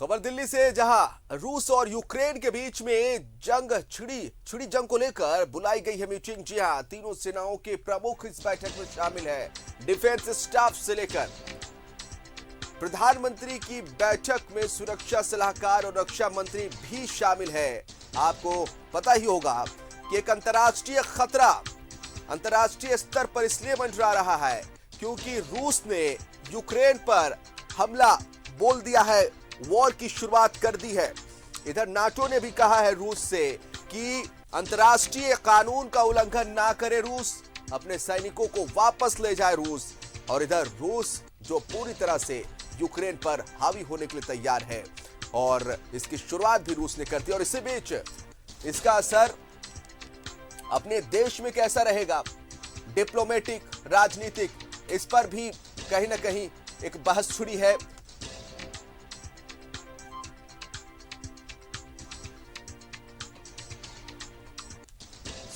खबर दिल्ली से, जहां रूस और यूक्रेन के बीच में छिड़ी जंग को लेकर बुलाई गई है मीटिंग। जी हां, तीनों सेनाओं के प्रमुख इस बैठक में शामिल है। डिफेंस स्टाफ से लेकर प्रधानमंत्री की बैठक में सुरक्षा सलाहकार और रक्षा मंत्री भी शामिल है। आपको पता ही होगा कि एक अंतर्राष्ट्रीय खतरा अंतर्राष्ट्रीय स्तर पर इसलिए मंडरा रहा है क्योंकि रूस ने यूक्रेन पर हमला बोल दिया है, वॉर की शुरुआत कर दी है। इधर नाटो ने भी कहा है रूस से कि अंतर्राष्ट्रीय कानून का उल्लंघन ना करे रूस, अपने सैनिकों को वापस ले जाए रूस। और इधर रूस जो पूरी तरह से यूक्रेन पर हावी होने के लिए तैयार है और इसकी शुरुआत भी रूस ने कर दी। और इसी बीच इसका असर अपने देश में कैसा रहेगा, डिप्लोमेटिक, राजनीतिक, इस पर भी कहीं ना कहीं एक बहस छिड़ी है।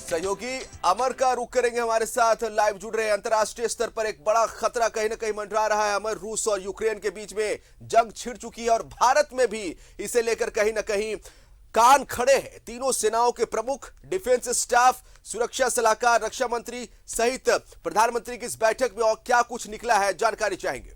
सहयोगी अमर का रुख करेंगे, हमारे साथ लाइव जुड़ रहे हैं। अंतर्राष्ट्रीय स्तर पर एक बड़ा खतरा कहीं ना कहीं मंडरा रहा है अमर। रूस और यूक्रेन के बीच में जंग छिड़ चुकी है और भारत में भी इसे लेकर कहीं ना कहीं कान खड़े हैं। तीनों सेनाओं के प्रमुख, डिफेंस स्टाफ, सुरक्षा सलाहकार, रक्षा मंत्री सहित प्रधानमंत्री की इस बैठक में और क्या कुछ निकला है, जानकारी चाहेंगे।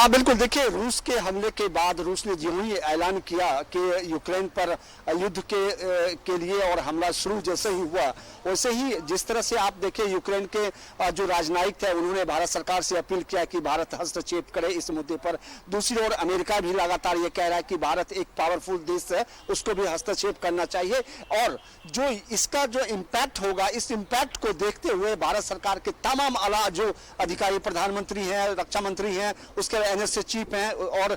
बिल्कुल, देखिए, रूस के हमले के बाद रूस ने जो ही ऐलान किया कि यूक्रेन पर युद्ध के लिए और हमला शुरू जैसे ही हुआ, वैसे ही जिस तरह से आप देखें यूक्रेन के जो राजनयिक थे उन्होंने भारत सरकार से अपील किया कि भारत हस्तक्षेप करे इस मुद्दे पर। दूसरी ओर अमेरिका भी लगातार ये कह रहा है कि भारत एक पावरफुल देश है, उसको भी हस्तक्षेप करना चाहिए। और जो इसका जो इम्पैक्ट होगा, इस इम्पैक्ट को देखते हुए भारत सरकार के तमाम आला जो अधिकारी, प्रधानमंत्री हैं, रक्षा मंत्री हैं, उसके एनएसए चीफ हैं और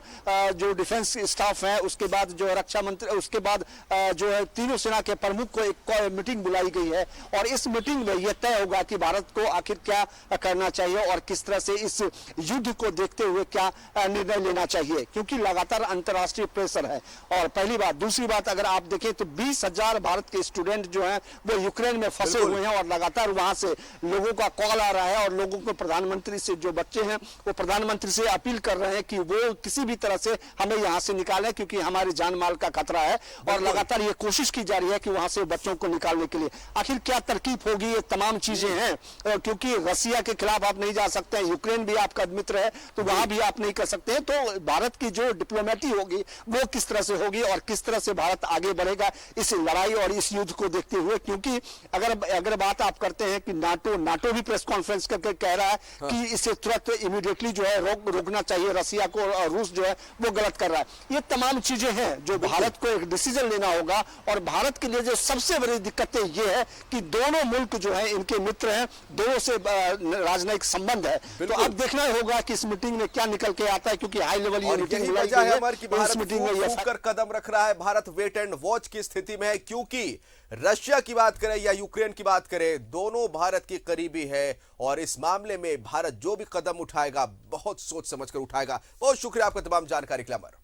जो डिफेंस स्टाफ है, उसके बाद जो रक्षा मंत्री, उसके बाद जो है तीनों सेना के प्रमुख को एक मीटिंग बुलाई गई है। और इस मीटिंग में यह तय होगा कि भारत को आखिर क्या करना चाहिए और किस तरह से इस युद्ध को देखते हुए क्या निर्णय लेना चाहिए, क्योंकि लगातार अंतर्राष्ट्रीय प्रेशर है। और पहली बात, दूसरी बात, अगर आप देखें तो 20,000 भारत के स्टूडेंट जो हैं वो यूक्रेन में फंसे हुए हैं और लगातार वहां से लोगों का कॉल आ रहा है और लोगों को प्रधानमंत्री से, जो बच्चे हैं वो प्रधानमंत्री से अपील कर रहे हैं कि वो किसी भी तरह से हमें यहां से निकालें क्योंकि हमारे जान माल का खतरा है। और लगातार ये कोशिश की जा रही है कि वहां से बच्चों को निकालने के लिए आखिर क्या तरकीब होगी, ये तमाम चीजें हैं। क्योंकि रसिया के खिलाफ आप नहीं जा सकते हैं, यूक्रेन भी आपका मित्र है तो वहां भी आप नहीं कर सकते हैं। तो भारत की जो डिप्लोमेटी होगी वो किस तरह से होगी और किस तरह से भारत आगे बढ़ेगा इस लड़ाई और इस युद्ध को देखते हुए। क्योंकि अगर बात आप करते हैं कि नाटो भी प्रेस कॉन्फ्रेंस करके कह रहा है कि इसे तुरंत इमीडिएटली जो है रोकना चाहिए रसिया को, और रूस जो है वो गलत कर रहा है। ये तमाम चीजें हैं जो भारत को एक डिसीजन लेना होगा। और भारत के लिए जो सबसे बड़ी दिक्कतें ये है कि दोनों मुल्क जो है इनके मित्र हैं, दोनों से राजनयिक संबंध है। तो अब देखना होगा कि इस मीटिंग में क्या निकल के आता है, क्योंकि हाई लेवल मीटिंग है कि भारत फूंक कर कदम रख रहा है। भारत वेट एंड वॉच की स्थिति में है क्योंकि रशिया की बात करें या यूक्रेन की बात करें, दोनों भारत के करीबी है और इस मामले में भारत जो भी कदम उठाएगा बहुत सोच समझ कर उठाएगा। बहुत शुक्रिया आपका तमाम जानकारी के लिए अमर।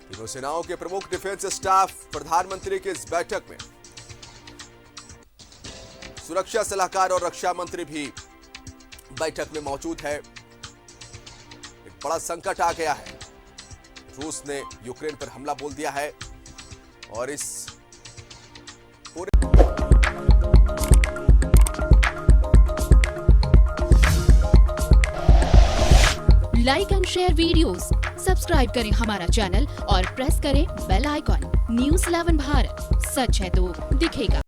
तीनों सेनाओं के प्रमुख, डिफेंस स्टाफ, प्रधानमंत्री की इस बैठक में सुरक्षा सलाहकार और रक्षा मंत्री भी बैठक में मौजूद है। एक बड़ा संकट आ गया है, रूस ने यूक्रेन पर हमला बोल दिया है और इस पूरे like and share videos, subscribe करें हमारा चैनल और प्रेस करें बेल आइकॉन। न्यूज़ 11 भारत, सच है तो दिखेगा।